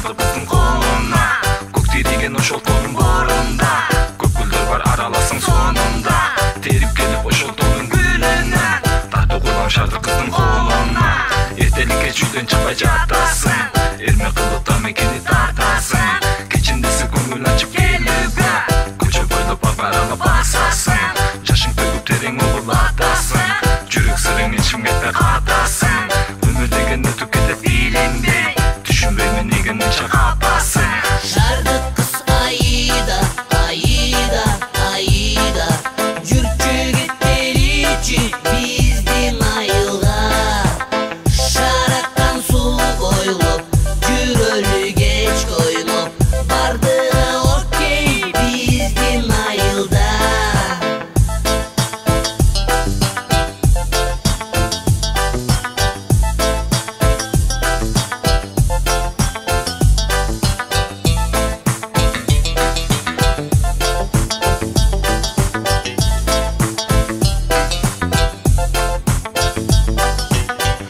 шарды кыздын колуна. Көк тийген ошол тоонун баарында, көп гүлдөр бар араласың сонунда. Терип келип ошол тоонун гүлүнөн тартып куйган шарды кыздын колуна. Эртелик кеч үйдөн чыкпай жатасың, эрме кылып да мекени тартасың. Кечиндиси көңүл ачып келүүгө, көчө бойлоп аралап басасың. Жашың төгүп терең угулатасың, жүрөк сырың ичим кетпей катасың. Өмүр деген өтүп кетет билинбей, түшүнбөймүн неге мынча капасың. Шарды кыз Аида, Аида, Аида, жүрчү кеттеричи биздин айылга. Шараттан суу бойлоп, жүрөлү кеч койноп, бардыгы окей биздин айылда.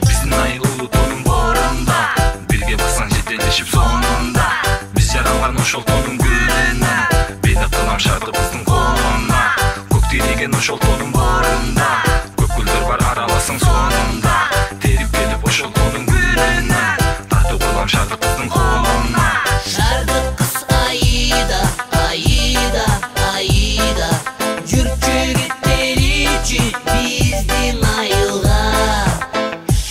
Биздин айыл улуу тоонун боорунда, бирге бассаң жетелешип сонунда. Биз жаралган ошол тоонун гүлүнөн, бейнет кылам шарды кыздын колуна. Көк тийген ошол тоонун боорунда, көп гүлдөр бар араласың сонунда. Терип келип ошол тоонун гүлүнөн тартып куйган шарды кыздын колуна. Шарды кыз Аида, Аида, Аида, жүрчү кеттеричи биздин айылга.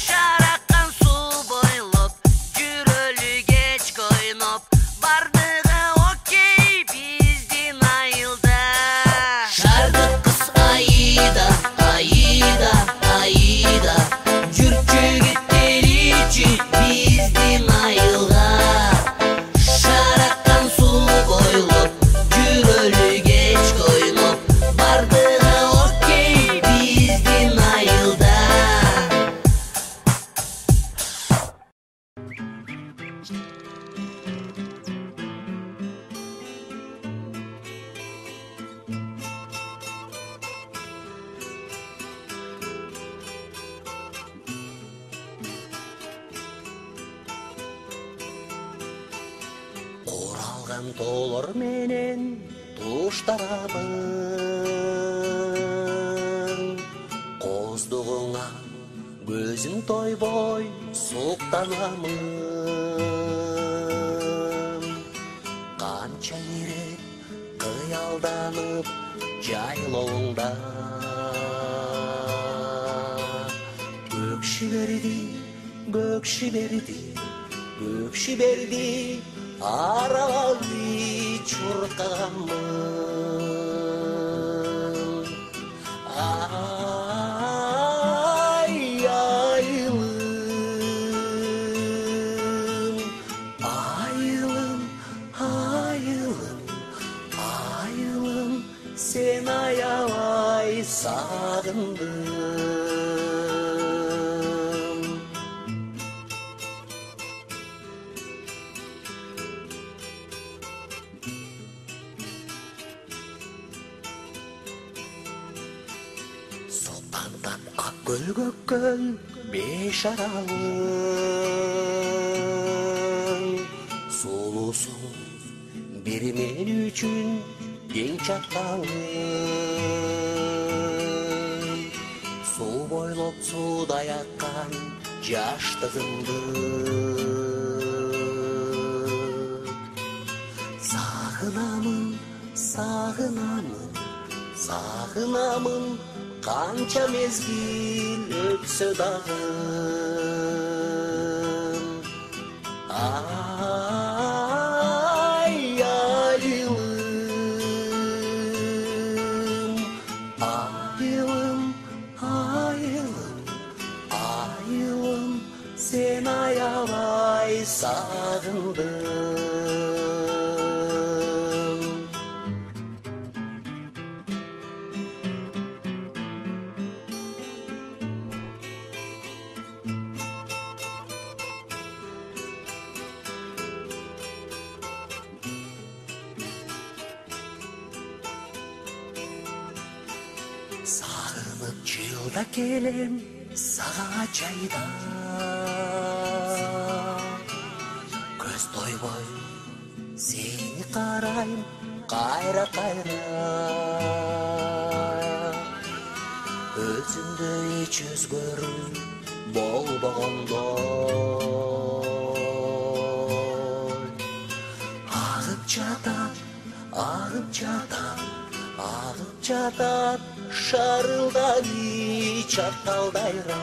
Шараттан суу бойлоп, жүрөлү кеч койноп, бардыгы окей биздин айылда. Шарды кыз Аида, Аида, Аида, жүрчү кеттеричи биздин айылга. Шараттан суу бойлоп, жүрөлү кеч койноп, бардыгы окей биздин айылда. Оралган тоолор менен туштарабын, коздугуңа көзүм тойбой суктанамын. Канча ирет кыялданып жайлооңда, көк шиберди, көк шиберди, көк шиберди, аралалды чуркаганмын. Ай, айылым, айылым, айылым, айылым, сен аябай сагындым. Султандан ак көл беш аралым. Сулусуң бир мен үчүн кең чаталым. Суу бойлоп суудай аккан жаштыгымды сагынамын, сагынамын, сагынамын. Канча мезгил өтсө дагы. Ай, айылым, айылым, айылым, айылым, сен аябай сагындым. Сагынып жылда келем сага жайда, көз тойгон ойбой сени карайм кайра өзүмдөй эч өзгөрүү болбогондой агып жатат шарылдагы чарталдайра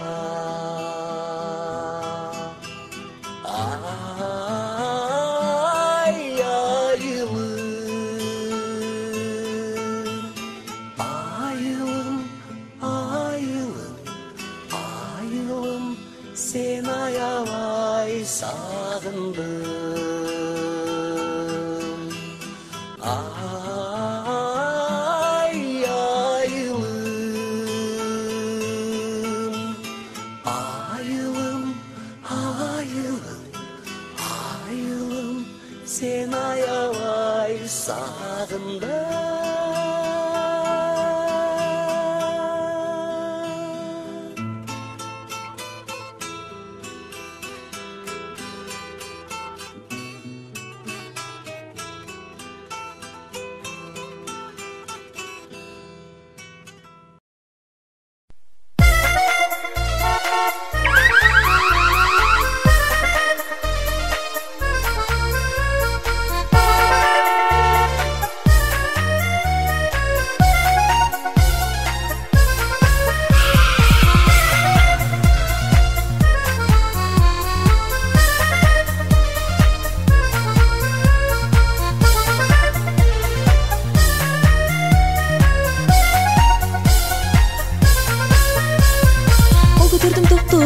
айылым сен аябай сагындым айылым сен аябай сагындым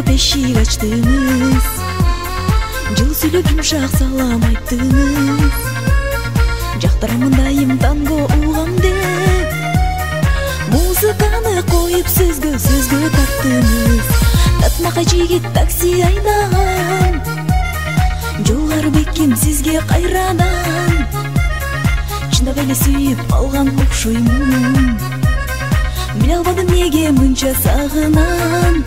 Бешик ачтыңыз, жыл сүйлөп жумшак салам айттыңыз, жактырамындайым танго угам деп, музыканы коюп сөзгө тарттыңыз, татмакай жигит такси айдаган, жолгар бекем сизге кайрадан, чындап эле сүйүп алган окшоймун, биле албадым неге мынча сагынам.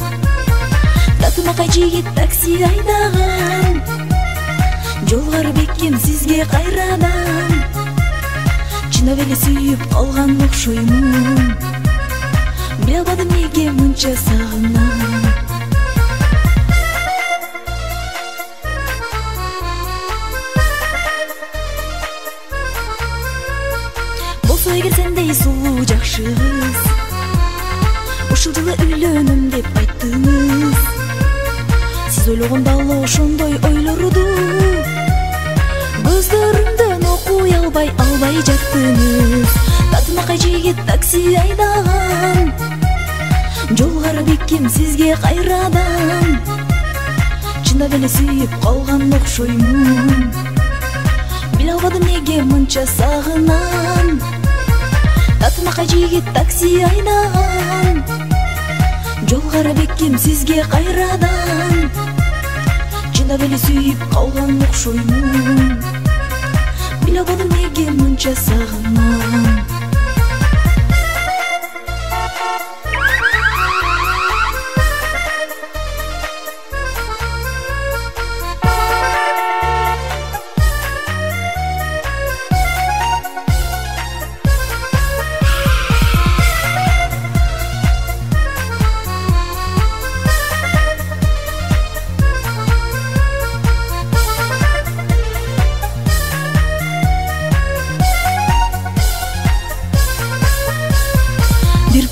Татмакай жигит такси айдаган, жолгар бекем сизге кайрадан, чындап эле сүйүп алган окшоймун, биле албадым неге мынча сагынам. Болсо эгер сендей сулуу жакшы кыз, ушул жылы үйлөнөм деп айттыңыз, сиз ойлогондо ал ошондой ойлорду көздөрүмдөн окуй албай жаттыңыз. Татмакай жигит такси айдаган, жолгар бекем сизге кайрадан, чындап эле сүйүп калган окшоймун, биле албадым неге мынча сагынам. Татмакай жигит такси айдаган, жолгар бекем сизге кайрадан, чындап эле сүйүп калган окшоймун, биле албадым неге мынча сагынам.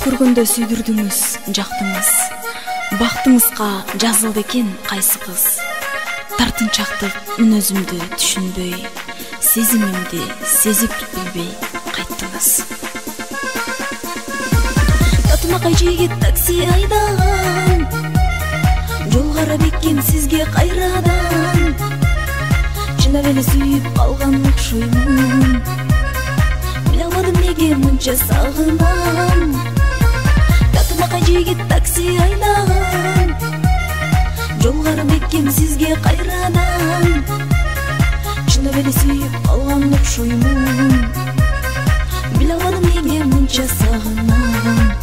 Көргөндө сүйдүрдүңүз, жактыңыз, бактыңызга жазылды экен кайсы кыз. Тартынчактык мүнөзүмдү түшүнбөй, сезимимди сезип билбей кайттыңыз. Татмакай жигит такси айдаган, жолгар бекем сизге кайрадан, чындап эле сүйүп калган окшоймун, биле албадым неге мынча сагынам. Татмакай жигит такси айдаган, жолгар бекем сизге кайрадан, чындап эле сүйүп калган окшоймун, биле албадым неге мынча сагынам.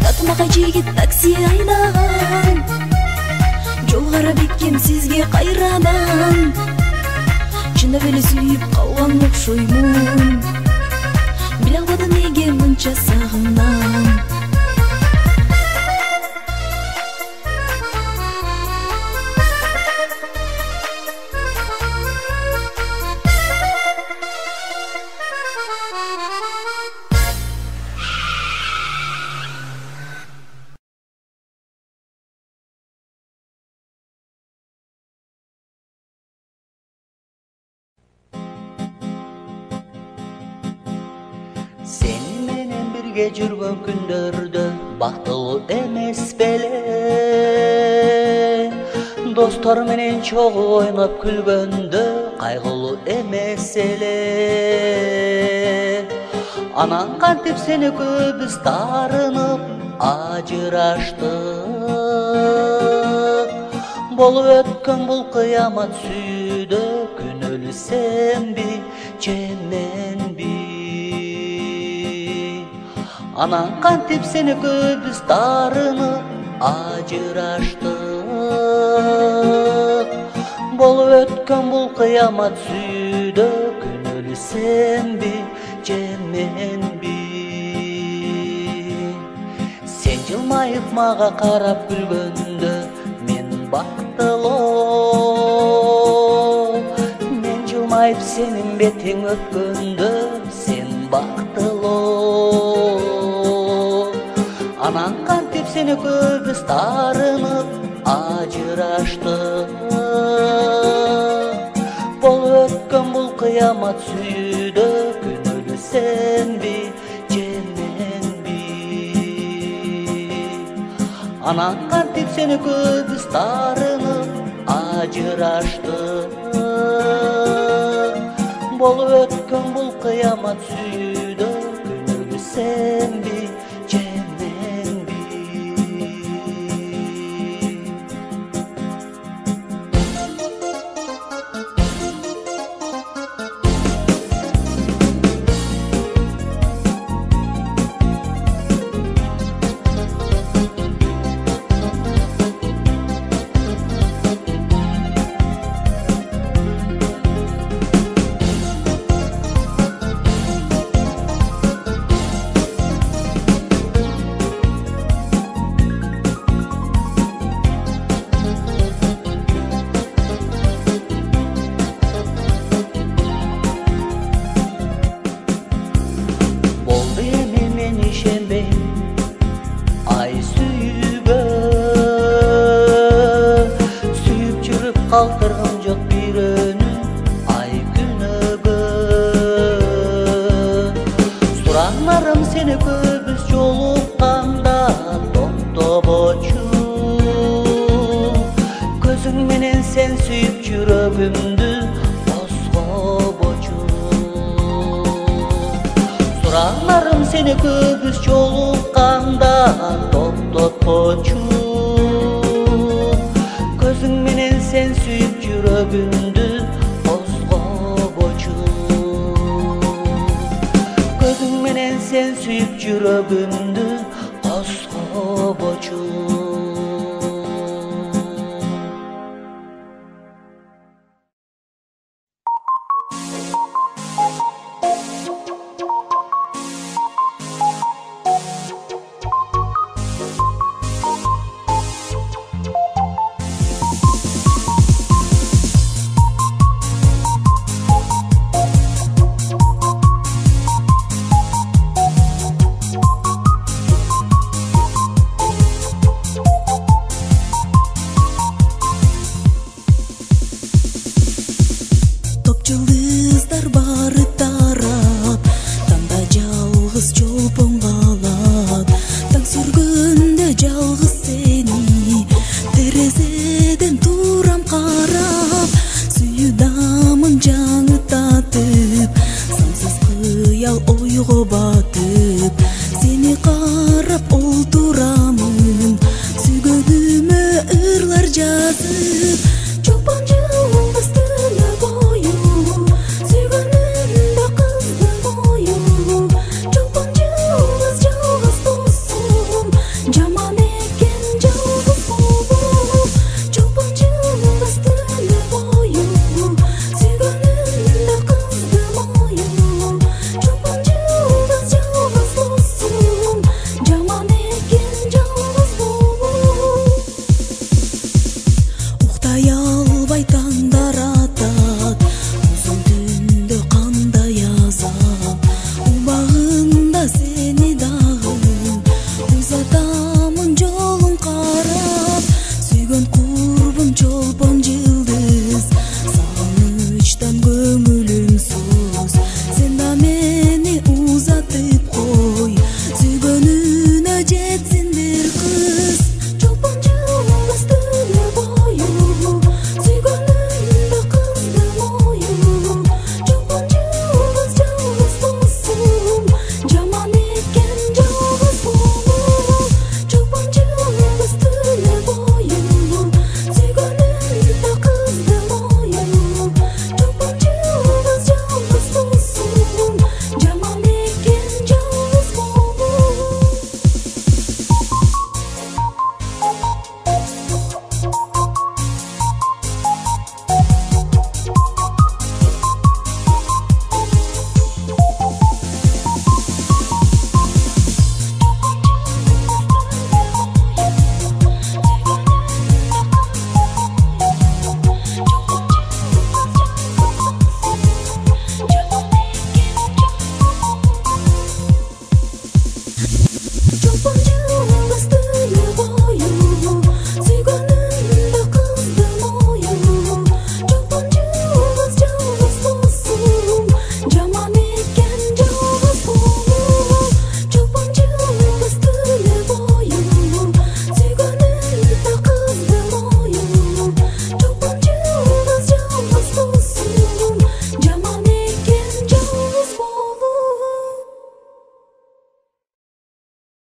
Татмакай жигит такси айдаган, жолгар бекем сизге кайрадан, чындап эле сүйүп калган окшоймун. Биле албадым неге мынча сагынам. Sen menen birge жүргөн күндөрдө бактылуу эмес беле? Достор менен чогуу ойноп күлгөндө кайгылуу эмес эле? Анан кантип сени көбүз таарынып ажыраштык? Болуп өткөн бул кыямат сүйүүдө күнөөлүү сенби же менби? Анан кантип сени көбүз таарынып ажыраштык? Болуп өткөн бул кыямат сүйүүдө күнөөлүү сенби же менби? Сен жылмайып мага карап күлгөндө мен бактылуу. Мен жылмайып сенин бетиң өпкөндө сен бактылуу. Анан кантип сени көбүз таарынып ажыраштык? Болуп өткөн бул кыямат сүйүүдө күнөөлүү сенби же менби? Анан кантип сени көбүз таарынып ажыраштык? Болуп өткөн бул кыямат сүйүүдө күнөөлүү сенби же менби? Калтыргым жок бирөөнү ай күнөгө. Суранарым сени көбүз жолукканда токтобочу. Көзүң менен сен сүйүп жүрөгүмдү козгобочу. Суранарым сени көбүз жолукканда токтотпочу. Көзүң менен сен сүйүп жүрөгүмдү козгобочу. Көзүң менен сен сүйүп жүрөгүмдү козгобочу.